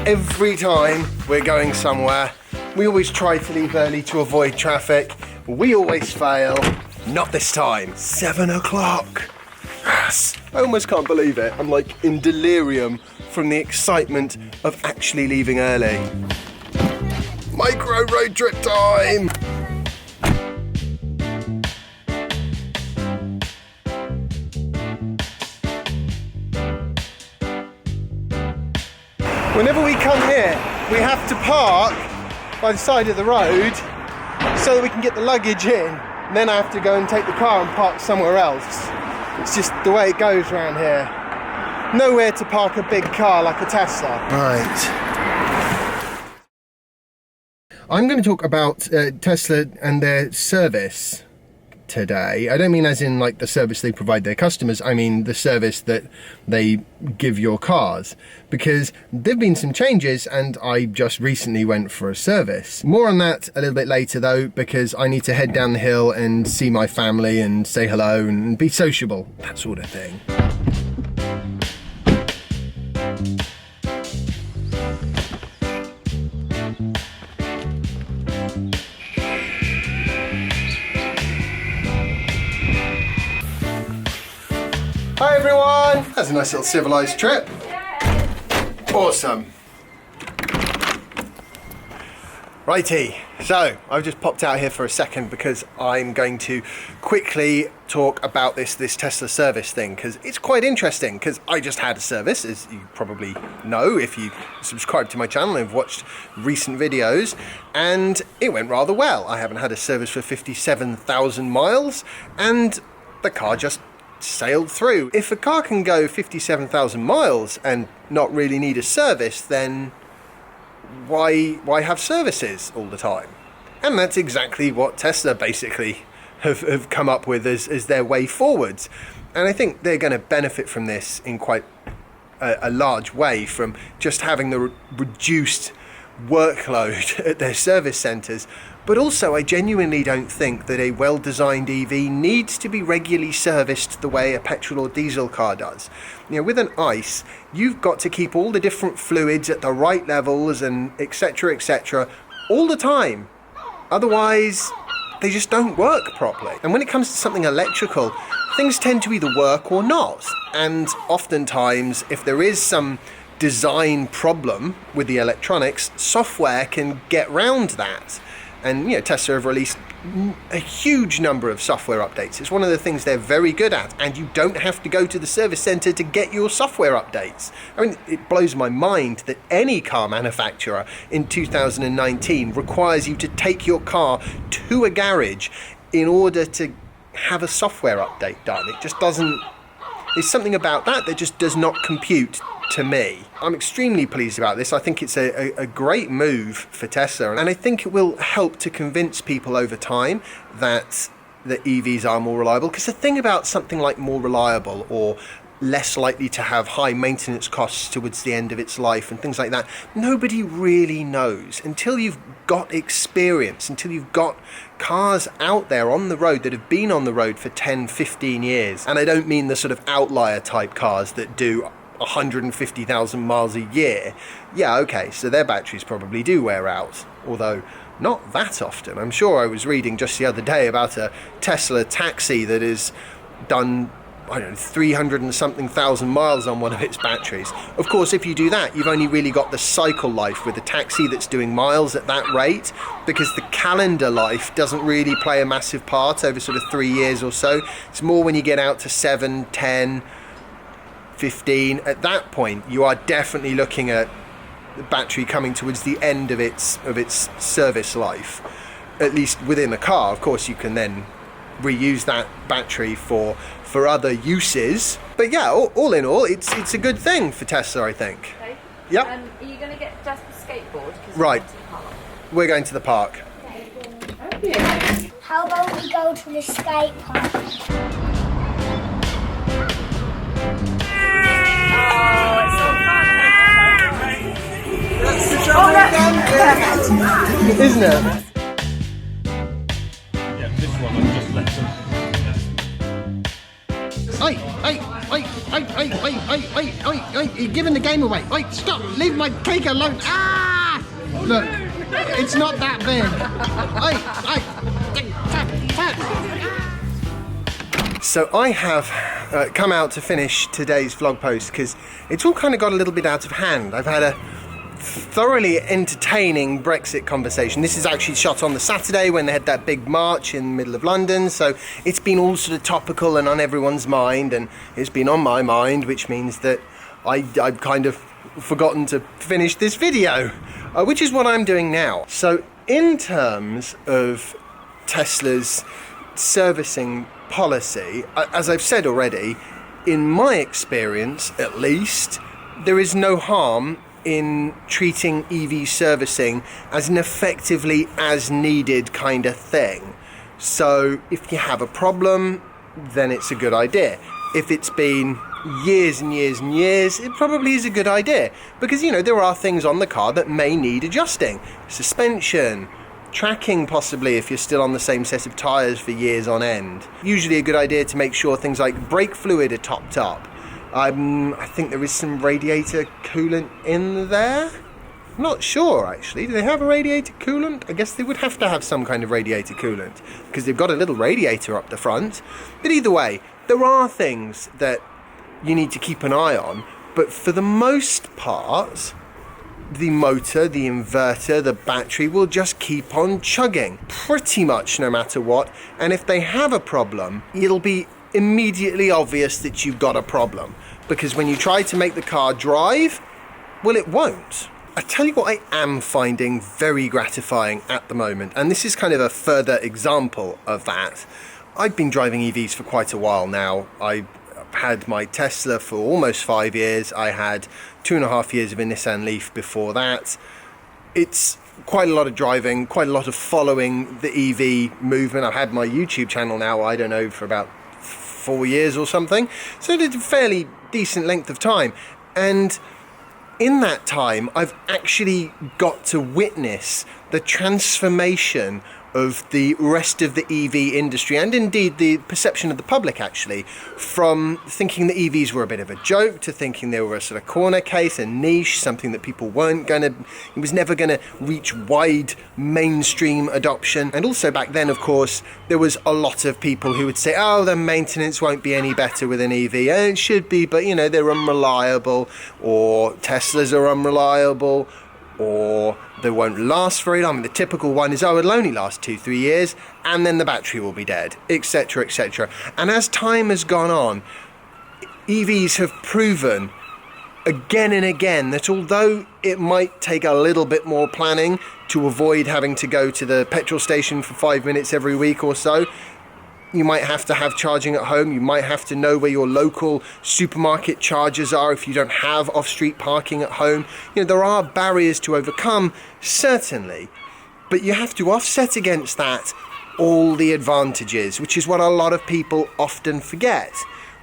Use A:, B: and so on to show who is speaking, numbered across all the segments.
A: Every time we're going somewhere, we always try to leave early to avoid traffic. We always fail. Not this time. 7 o'clock. Yes. I almost can't believe it. I'm like in delirium from the excitement of actually leaving early. Micro road trip time. Whenever we come here, we have to park by the side of the road so that we can get the luggage in. And then I have to go and take the car and park somewhere else. It's just the way it goes around here. Nowhere to park a big car like a Tesla. Right. I'm going to talk about Tesla and their service today. I don't mean as in like the service they provide their customers, I mean the service that they give your cars, because there've been some changes and I just recently went for a service. More on that a little bit later though, because I need to head down the hill and see my family and say hello and be sociable, that sort of thing. Hi everyone! That's a nice little civilised trip. Awesome. Righty, so I've just popped out here for a second because I'm going to quickly talk about this Tesla service thing, because it's quite interesting, because I just had a service, as you probably know if you subscribe to my channel and have watched recent videos, and it went rather well. I haven't had a service for 57,000 miles and the car just sailed through. If a car can go 57,000 miles and not really need a service, then why have services all the time? And that's exactly what Tesla basically have come up with as their way forwards. And I think they're going to benefit from this in quite a large way, from just having the reduced workload at their service centres. But also, I genuinely don't think that a well-designed EV needs to be regularly serviced the way a petrol or diesel car does. You know, with an ICE, you've got to keep all the different fluids at the right levels and etc. all the time. Otherwise, they just don't work properly. And when it comes to something electrical, things tend to either work or not. And oftentimes, if there is some design problem with the electronics, software can get round that. And you know, Tesla have released a huge number of software updates. It's one of the things they're very good at, and you don't have to go to the service centre to get your software updates. I mean, it blows my mind that any car manufacturer in 2019 requires you to take your car to a garage in order to have a software update done. It just doesn't... There's something about that just does not compute to me. I'm extremely pleased about this. I think it's a great move for Tesla, and I think it will help to convince people over time that the EVs are more reliable, because the thing about something like more reliable or less likely to have high maintenance costs towards the end of its life and things like that, nobody really knows until you've got experience, until you've got cars out there on the road that have been on the road for 10, 15 years. And I don't mean the sort of outlier type cars that do 150,000 miles a year. Yeah, okay, so their batteries probably do wear out, although not that often. I'm sure I was reading just the other day about a Tesla taxi that has done, I don't know, 300 and something thousand miles on one of its batteries. Of course, if you do that, you've only really got the cycle life with a taxi that's doing miles at that rate, because the calendar life doesn't really play a massive part over sort of 3 years or so. It's more when you get out to 7, 10, 15. At that point, you are definitely looking at the battery coming towards the end of its service life, at least within the car. Of course, you can then reuse that battery for other uses. But yeah, all in all, it's a good thing for Tesla, I think.
B: Okay.
A: Yep.
B: Are you going to get just the skateboard?
A: Right. We're going to the park.
B: Okay.
C: How about we go to the skate park?
A: Isn't it?
D: Yeah, this one I just left them.
A: Hey, You're giving the game away. Wait, stop, leave my cake alone. Ah! Look, it's not that big. So I have come out to finish today's vlog post because it's all kind of got a little bit out of hand. I've had a thoroughly entertaining Brexit conversation. This is actually shot on the Saturday when they had that big march in the middle of London, so it's been all sort of topical and on everyone's mind, and it's been on my mind, which means that I've kind of forgotten to finish this video, which is what I'm doing now. So in terms of Tesla's servicing policy, as I've said already, in my experience at least, there is no harm in treating EV servicing as an effectively as needed kind of thing. So if you have a problem, then it's a good idea. If it's been years and years and years, it probably is a good idea, because, you know, there are things on the car that may need adjusting. Suspension, tracking possibly if you're still on the same set of tyres for years on end. Usually a good idea to make sure things like brake fluid are topped up. I think there is some radiator coolant in there. I'm not sure actually. Do they have a radiator coolant? I guess they would have to have some kind of radiator coolant because they've got a little radiator up the front. But either way, there are things that you need to keep an eye on. But for the most part, the motor, the inverter, the battery will just keep on chugging pretty much no matter what. And if they have a problem, it'll be immediately obvious that you've got a problem, because when you try to make the car drive, well, it won't. I tell you what I am finding very gratifying at the moment, and this is kind of a further example of that. I've been driving EVs for quite a while now. I had my Tesla for almost 5 years. I had 2.5 years of a Nissan Leaf before that. It's quite a lot of driving, quite a lot of following the EV movement. I've had my YouTube channel now, I don't know, for about 4 years or something, so it's a fairly decent length of time, and in that time I've actually got to witness the transformation of the rest of the EV industry, and indeed the perception of the public actually, from thinking that EVs were a bit of a joke to thinking they were a sort of corner case, a niche, something that people weren't going to, it was never going to reach wide mainstream adoption. And also back then, of course, there was a lot of people who would say, oh, the maintenance won't be any better with an EV. It should be, but you know, they're unreliable, or Teslas are unreliable, or they won't last very long. The typical one is, oh, it'll only last 2-3 years and then the battery will be dead, etc., etc. And as time has gone on, EVs have proven again and again that although it might take a little bit more planning to avoid having to go to the petrol station for 5 minutes every week or so, you might have to have charging at home, you might have to know where your local supermarket chargers are if you don't have off-street parking at home. You know, there are barriers to overcome, certainly, but you have to offset against that all the advantages, which is what a lot of people often forget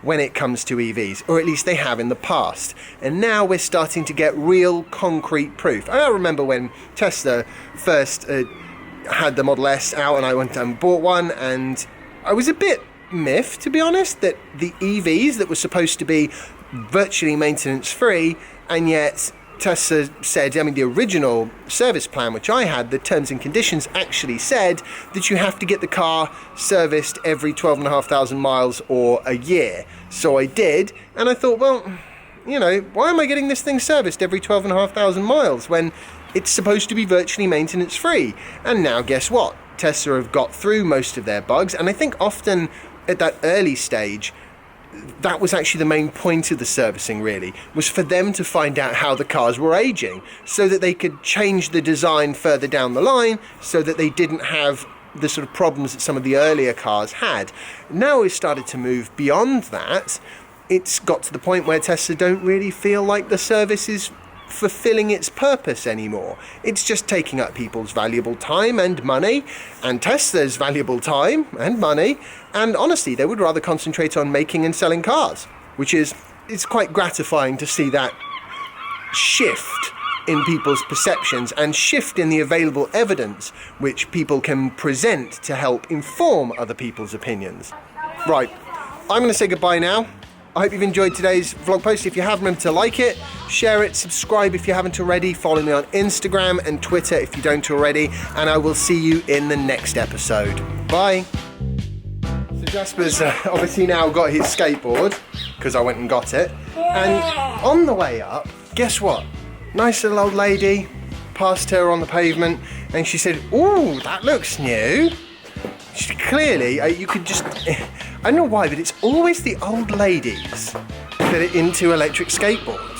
A: when it comes to EVs, or at least they have in the past. And now we're starting to get real concrete proof. I remember when Tesla first had the Model S out, and I went and bought one, and I was a bit miffed, to be honest, that the EVs that were supposed to be virtually maintenance free, and yet Tesla said, I mean, the original service plan which I had, the terms and conditions actually said that you have to get the car serviced every 12,500 miles or a year. So I did, and I thought, well, you know, why am I getting this thing serviced every 12,500 miles when it's supposed to be virtually maintenance free? And now guess what? Tesla have got through most of their bugs, and I think often at that early stage that was actually the main point of the servicing, really, was for them to find out how the cars were aging so that they could change the design further down the line so that they didn't have the sort of problems that some of the earlier cars had. Now we've started to move beyond that. It's got to the point where Tesla don't really feel like the service is fulfilling its purpose anymore. It's just taking up people's valuable time and money, and Tesla's valuable time and money, and honestly they would rather concentrate on making and selling cars, which is, it's quite gratifying to see that shift in people's perceptions and shift in the available evidence which people can present to help inform other people's opinions. Right, I'm going to say goodbye now. I hope you've enjoyed today's vlog post. If you have, remember to like it, share it, subscribe if you haven't already, follow me on Instagram and Twitter if you don't already, and I will see you in the next episode. Bye. So Jasper's obviously now got his skateboard, because I went and got it, and on the way up, guess what? Nice little old lady, passed her on the pavement, and she said, "Ooh, that looks new." Clearly, you could just, I don't know why, but it's always the old ladies that are into electric skateboards.